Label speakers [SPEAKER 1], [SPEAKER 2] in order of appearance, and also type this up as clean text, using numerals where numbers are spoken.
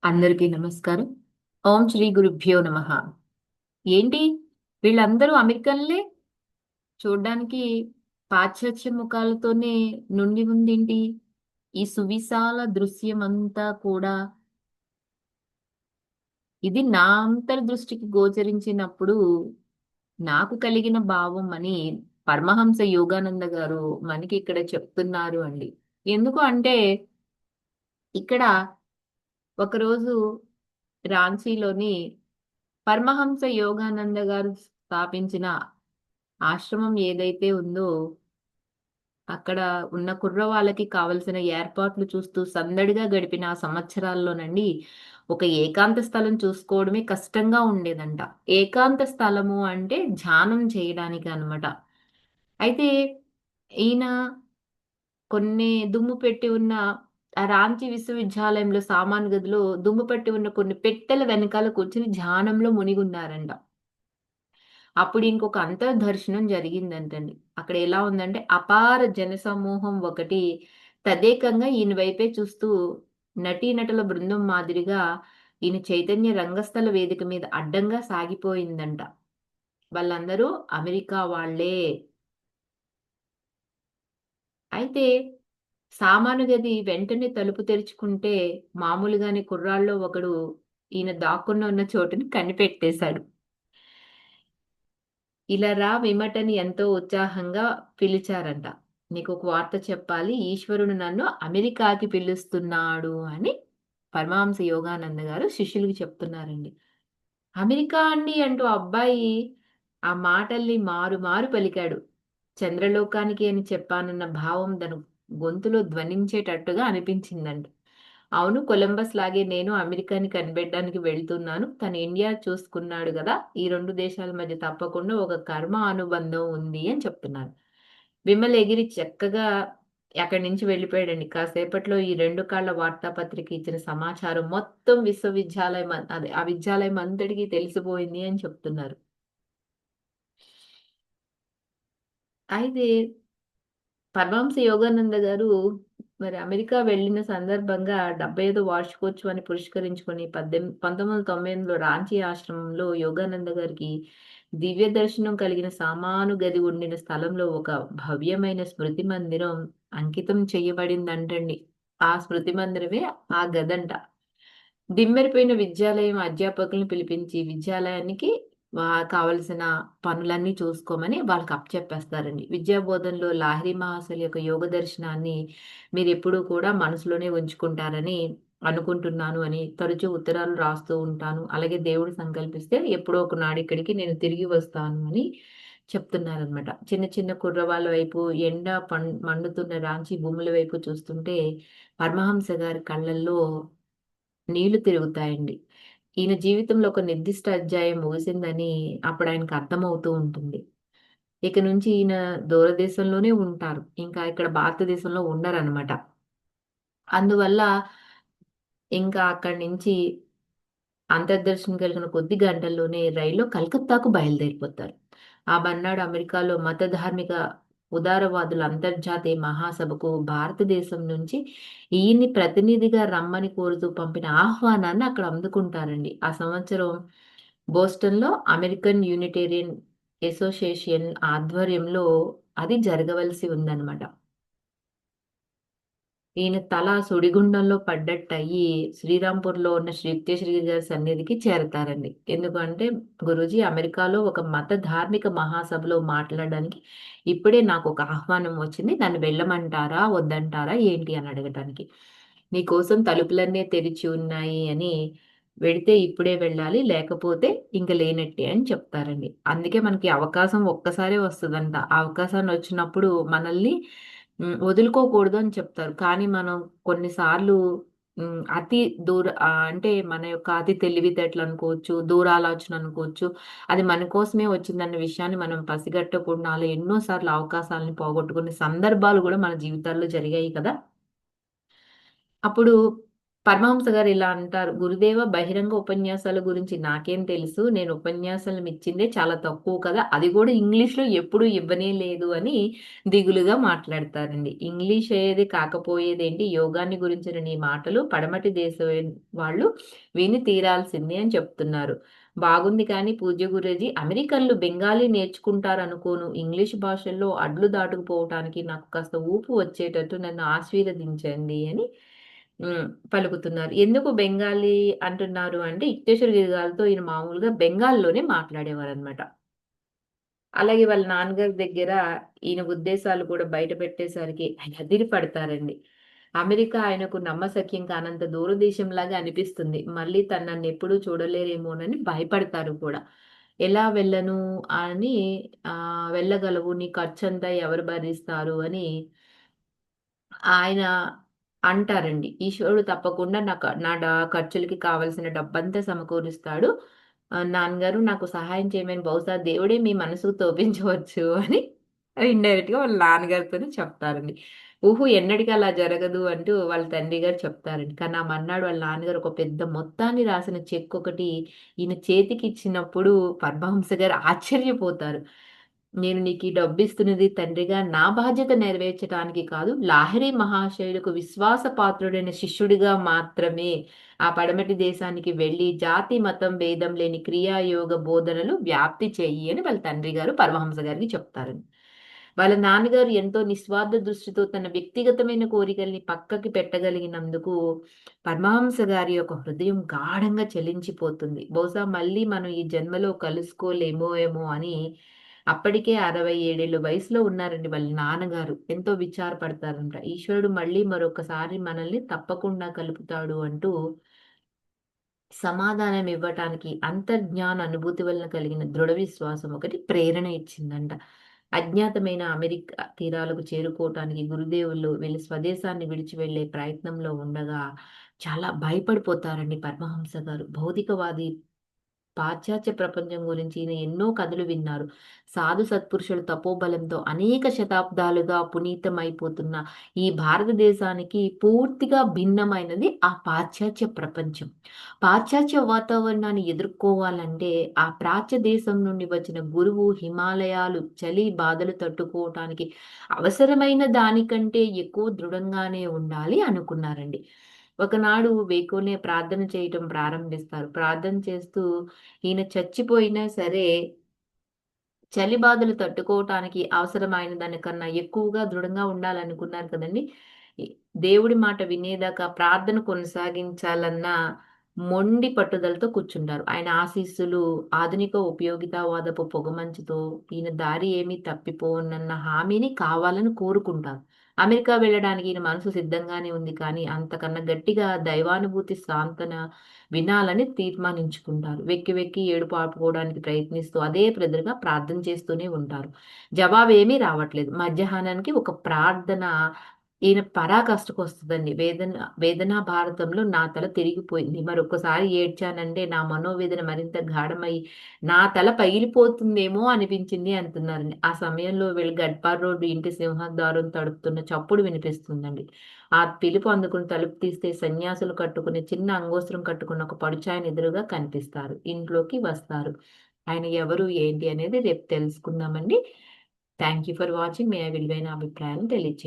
[SPEAKER 1] అందరికీ నమస్కారం. ఓం శ్రీ గురుభ్యో నమః. ఏంటి వీళ్ళందరూ అమెరికన్‌లే? చూడ్డానికి పాశ్చాత్య ముఖాలతోనే నుండి ఉందేంటి? ఈ సువిశాల దృశ్యమంతా కూడా ఇది నా అంతర్దృష్టికి గోచరించినప్పుడు నాకు కలిగిన భావం అని పరమహంస యోగానంద గారు మనకి ఇక్కడ చెప్తున్నారు అండి. ఎందుకు అంటే ఇక్కడ ఒకరోజు రాంచీలోని పరమహంస యోగానంద గారు స్థాపించిన ఆశ్రమం ఏదైతే ఉందో, అక్కడ ఉన్న కుర్రవాళ్ళకి కావలసిన ఏర్పాట్లు చూస్తూ సందడిగా గడిపిన ఆ సంవత్సరాల్లోనండి, ఒక ఏకాంత స్థలం చూసుకోవడమే కష్టంగా ఉండేదంట. ఏకాంత స్థలము అంటే ధ్యానం చేయడానికి అన్నమాట. అయితే ఈయన కొన్ని దుమ్ము పెట్టి ఉన్న ఆ రాంచీ విశ్వవిద్యాలయంలో సామాను గదిలో దుమ్ము పట్టి ఉన్న కొన్ని పెట్టెల వెనకాల కూర్చొని ధ్యానంలో మునిగున్నారంట. అప్పుడు ఇంకొక అంతర్దర్శనం జరిగిందంటండి. అక్కడ ఎలా ఉందంటే, అపార జనసమూహం ఒకటి తదేకంగా ఈయన వైపే చూస్తూ నటీనటుల బృందం మాదిరిగా ఈయన చైతన్య రంగస్థల వేదిక మీద అడ్డంగా సాగిపోయిందంట. వాళ్ళందరూ అమెరికా వాళ్ళే. అయితే సామాను గది వెంటనే తలుపు తెరుచుకుంటే మామూలుగానే కుర్రాళ్ళలో ఒకడు ఈయన దాక్కుని ఉన్న చోటుని కనిపెట్టేశాడు. ఇలా రా విమటని ఎంతో ఉత్సాహంగా పిలిచారంట. "నీకొక వార్త చెప్పాలి. ఈశ్వరుడు నన్ను అమెరికాకి పిలుస్తున్నాడు" అని పరమహంస యోగానంద గారు శిష్యులకి చెప్తున్నారండి. "అమెరికా అండి" అంటూ ఆ అబ్బాయి ఆ మాటల్ని మారు మారు పలికాడు. చంద్రలోకానికి అని చెప్పానన్న భావం తన గొంతులో ధ్వనించేటట్టుగా అనిపించిందంట. అవును. కొలంబస్ లాగే నేను అమెరికాని కనిపెట్టడానికి వెళ్తున్నాను. తను ఇండియా చూసుకున్నాడు గదా! ఈ 2 దేశాల మధ్య తప్పకుండా ఒక కర్మ అనుబంధం ఉంది అని చెప్తున్నారు. విమల్ ఎగిరి చక్కగా అక్కడి నుంచి వెళ్ళిపోయాడండి. కాసేపట్లో ఈ 2 కాళ్ళ వార్తాపత్రిక ఇచ్చిన సమాచారం మొత్తం విశ్వవిద్యాలయం అదే ఆ విద్యాలయం అంతటికి తెలిసిపోయింది అని చెప్తున్నారు. అయితే పరమహంస యోగానంద గారు మరి అమెరికా వెళ్ళిన సందర్భంగా 75 వార్షికోత్సవాన్ని పురస్కరించుకొని 1998లో రాంచీ ఆశ్రమంలో యోగానంద గారికి దివ్య దర్శనం కలిగిన సామాను గది ఉండిన స్థలంలో ఒక భవ్యమైన స్మృతి మందిరం అంకితం చేయబడిందంటండి. ఆ స్మృతి మందిరమే ఆ గదంట. దిమ్మెరిపోయిన విద్యాలయం అధ్యాపకుల్ని పిలిపించి విద్యాలయానికి కావాల్సిన పనులన్నీ చూసుకోమని వాళ్ళకి అప్పచెప్పేస్తారండి. విద్యా బోధనలో లాహిరి మహాశయుల యొక్క యోగ దర్శనాన్ని మీరెప్పుడూ కూడా మనసులోనే ఉంచుకుంటారని అనుకుంటున్నాను అని తరచూ ఉత్తరాలు రాస్తూ ఉంటాను. అలాగే దేవుడు సంకల్పిస్తే ఎప్పుడో ఒకనాడు ఇక్కడికి నేను తిరిగి వస్తాను అని చెప్తున్నారనమాట. చిన్న చిన్న కుర్రవాళ్ళ వైపు ఎండ మండుతున్న రాంచీ భూముల వైపు చూస్తుంటే పరమహంస గారి కళ్ళల్లో నీళ్లు తిరుగుతాయండి. ఈయన జీవితంలో ఒక నిర్దిష్ట అధ్యాయం ముగిసిందని అప్పుడాయనకు అర్థమవుతూ ఉంటుంది. ఇక నుంచి ఈయన దూరదేశంలోనే ఉంటారు. ఇంకా ఇక్కడ భారతదేశంలో ఉండరనమాట. అందువల్ల ఇంకా అక్కడి నుంచి అంతర్దర్శనం కలిగిన కొద్ది గంటల్లోనే రైల్లో కలకత్తాకు బయలుదేరిపోతారు. ఆ మర్నాడు అమెరికాలో మత ధార్మిక ఉదారవాదుల అంతర్జాతీయ మహాసభకు భారతదేశం నుంచి ఈయన్ని ప్రతినిధిగా రమ్మని కోరుతూ పంపిన ఆహ్వానాన్ని అక్కడ అందుకుంటారండి. ఆ సంవత్సరం బోస్టన్‌లో అమెరికన్ యూనిటేరియన్ అసోసియేషన్ ఆధ్వర్యంలో అది జరగవలసి ఉందన్నమాట. ఈయన తల సుడిగుండంలో పడ్డట్టయ్యి, శ్రీరాంపూర్‌లో ఉన్న శ్రీ యుక్తేశ్వరి గారి సన్నిధికి చేరతారండి. ఎందుకంటే, గురూజీ అమెరికాలో ఒక మత ధార్మిక మహాసభలో మాట్లాడడానికి ఇప్పుడే నాకొక ఆహ్వానం వచ్చింది. నన్ను వెళ్ళమంటారా? వద్దంటారా? ఏంటి అని అడగటానికి. "నీకోసం తలుపులన్నీ తెరిచి ఉన్నాయి" అని వెడితే ఇప్పుడే వెళ్ళాలి. లేకపోతే ఇంక లేనట్టే అని చెప్తారండి. అందుకే మనకి అవకాశం ఒక్కసారే వస్తదంట. ఆ అవకాశాన్నొచ్చినప్పుడు మనల్ని వదులుకోకూడదు అని చెప్తారు. కానీ మనం కొన్ని సార్లు అతి అంటే మన యొక్క అతి తెలివితేటలనుకోవచ్చు, దూరాలోచన అనుకోవచ్చు. అది మన కోసమే వచ్చిందన్న విషయాన్ని మనం పసిగట్టకుండా అలా ఎన్నో సార్లు అవకాశాలను పోగొట్టుకునే సందర్భాలు గూడా మన జీవితాల్లో జరిగాయి కదా! అప్పుడు పరమహంస గారు ఇలా అంటారు, గురుదేవ బహిరంగ ఉపన్యాసాల గురించి నాకేం తెలుసు, నేను ఉపన్యాసాలు ఇచ్చిందే చాలా తక్కువ కదా, అది కూడా ఇంగ్లీష్లో ఎప్పుడు ఇవ్వనే లేదు అని దిగులుగా మాట్లాడతారండి. ఇంగ్లీష్ అయ్యేది కాకపోయేదేంటి, యోగాన్ని గురించిన నీ మాటలు పడమటి దేశ వాళ్ళు విని తీరాల్సిందే అని చెప్తున్నారు. బాగుంది కానీ పూజ్య గురూజీ, అమెరికన్లు బెంగాలీ నేర్చుకుంటారనుకోను, ఇంగ్లీష్ భాషల్లో అడ్లు దాటుకుపోవటానికి నాకు కాస్త ఊపు వచ్చేటట్టు నన్ను ఆశీర్వదించండి అని హ్మ్. పలుకుతున్నారు. ఎందుకు బెంగాలీ అంటున్నారు అంటే, ఇక్తేశ్వర గిరిగాలతో ఈయన మామూలుగా బెంగాల్‌లోనే మాట్లాడేవారనమాట. అలాగే వాళ్ళ నాన్నగారి దగ్గర ఈయన ఉద్దేశాలు కూడా బయట పెట్టేసరికి ఆయన అదిరి పడతారండి. అమెరికా ఆయనకు నమ్మశక్యం కానంత దూరదేశంలాగా అనిపిస్తుంది. మళ్ళీ తను నన్నెప్పుడూ చూడలేరేమోనని భయపడతారు కూడా. ఎలా వెళ్ళను అని వెళ్ళగలవు, నీ ఖర్చంతా ఎవరు భరిస్తారు అని ఆయన అంటారండి. ఈశ్వరుడు తప్పకుండా నా ఖర్చులకి కావాల్సిన డబ్బంతా సమకూరుస్తాడు. నాన్నగారు నాకు సహాయం చేయమని బహుశా దేవుడే మీ మనసుకు తోపించవచ్చు అని ఇండైరెక్ట్‌గా వాళ్ళ నాన్నగారితోనే చెప్తారండి. ఎన్నటికి అలా జరగదు అంటూ వాళ్ళ తండ్రి గారు చెప్తారండి. కానీ ఆ మర్నాడు వాళ్ళ నాన్నగారు ఒక పెద్ద మొత్తాన్ని రాసిన చెక్ ఒకటి ఈయన చేతికిచ్చినప్పుడు పరమహంస గారు ఆశ్చర్యపోతారు. నేను నీకీ డబ్బిస్తున్నది తండ్రిగా నా బాధ్యత నెరవేర్చటానికి కాదు, లాహిరి మహాశయులకు విశ్వాసపాత్రుడైన శిష్యుడిగా మాత్రమే ఆ పడమటి దేశానికి వెళ్లి జాతి, మతం భేదం లేని క్రియాయోగ బోధనలు వ్యాప్తి చెయ్యి అని వాళ్ళ తండ్రి గారు పరమహంస గారికి చెప్తారండి. వాళ్ళ నాన్నగారు ఎంతో నిస్వార్థ దృష్టితో తన వ్యక్తిగతమైన కోరికల్ని పక్కకి పెట్టగలిగినందుకు పరమహంస గారి యొక్క హృదయం గాఢంగా చలించిపోతుంది. బహుశా మళ్ళీ మనం ఈ జన్మలో కలుసుకోలేమో ఏమో అని అప్పటికే 67 వయసులో ఉన్నారండి వాళ్ళ నాన్నగారు. ఎంతో విచారపడతారంట. ఈశ్వరుడు మళ్ళీ మరొకసారి మనల్ని తప్పకుండా కలుపుతాడు అంటూ సమాధానం ఇవ్వటానికి అంతర్జ్ఞాన అనుభూతి వలన కలిగిన దృఢ విశ్వాసం ఒకటి ప్రేరణ ఇచ్చిందంట. అజ్ఞాతమైన అమెరికా తీరాలకు చేరుకోవటానికి గురుదేవులు వీళ్ళ స్వదేశాన్ని విడిచి వెళ్ళే ప్రయత్నంలో ఉండగా చాలా భయపడిపోతారండి పరమహంస గారు. భౌతికవాది పాశ్చాత్య ప్రపంచం గురించి ఈయన ఎన్నో కథలు విన్నారు. సాధు సత్పురుషుల తపోబలంతో అనేక శతాబ్దాలుగా పునీతమైపోతున్న ఈ భారతదేశానికి పూర్తిగా భిన్నమైనది ఆ పాశ్చాత్య ప్రపంచం. పాశ్చాత్య వాతావరణాన్ని ఎదుర్కోవాలంటే ఆ ప్రాచ్య దేశం నుండి వచ్చిన గురువు హిమాలయాలు చలి బాధలు తట్టుకోవటానికి అవసరమైన దానికంటే ఎక్కువ దృఢంగానే ఉండాలి అనుకున్నారండి. ఒకనాడు వేకువనే ప్రార్థన చేయటం ప్రారంభిస్తారు. ప్రార్థన చేస్తూ ఈయన చచ్చిపోయినా సరే, చలి బాధలు తట్టుకోవటానికి అవసరమైన దానికన్నా ఎక్కువగా దృఢంగా ఉండాలనుకున్నారు కదండీ! ఇ దేవుడి మాట వినేదాకా ప్రార్థన కొనసాగించాలన్న మొండి పట్టుదలతో కూర్చుంటారు. ఆయన ఆశీస్సులు ఆధునిక ఉపయోగితావాదపు పొగమంచుతో ఈయన దారి ఏమీ తప్పిపోనన్న హామీని కావాలని కోరుకుంటారు. అమెరికా వెళ్ళడానికి ఈయన మనసు సిద్ధంగానే ఉంది కానీ, అంతకన్నా గట్టిగా దైవానుభూతి సాంతన వినాలని తీర్మానించుకుంటారు. వెక్కి వెక్కి ఏడుపు ఆపుకోవడానికి ప్రయత్నిస్తూ అదే ప్రెజర్‌గా ప్రార్థన చేస్తూనే ఉంటారు. జవాబేమీ రావట్లేదు. మధ్యాహ్నానికి ఒక ప్రార్థన ఈయన పరాకాష్ఠకొస్తదండి. వేదనా భారతంలో నా తల తిరిగిపోయింది. మరొక్కసారి ఏడ్చానంటే నా మనోవేదన మరింత గాఢమై నా తల పగిలిపోతుందేమో అనిపించింది అంటున్నారండి. ఆ సమయంలో వీళ్ళు గడ్పార్ రోడ్డు ఇంటి సింహద్వారం తడుపుతున్న చప్పుడు వినిపిస్తుందండి. ఆ పిలుపు అందుకుని తలుపు తీస్తే సన్యాసులు కట్టుకునే చిన్న అంగోస్త్రం కట్టుకున్న ఒక పడుచాయన ఎదురుగా కనిపిస్తారు. ఇంట్లోకి వస్తారు. ఆయన ఎవరు ఏంటి అనేది రేపు తెలుసుకుందామండి. Thank you for watching. మీ విలువైన అభిప్రాయాలను తెలియచేయండి.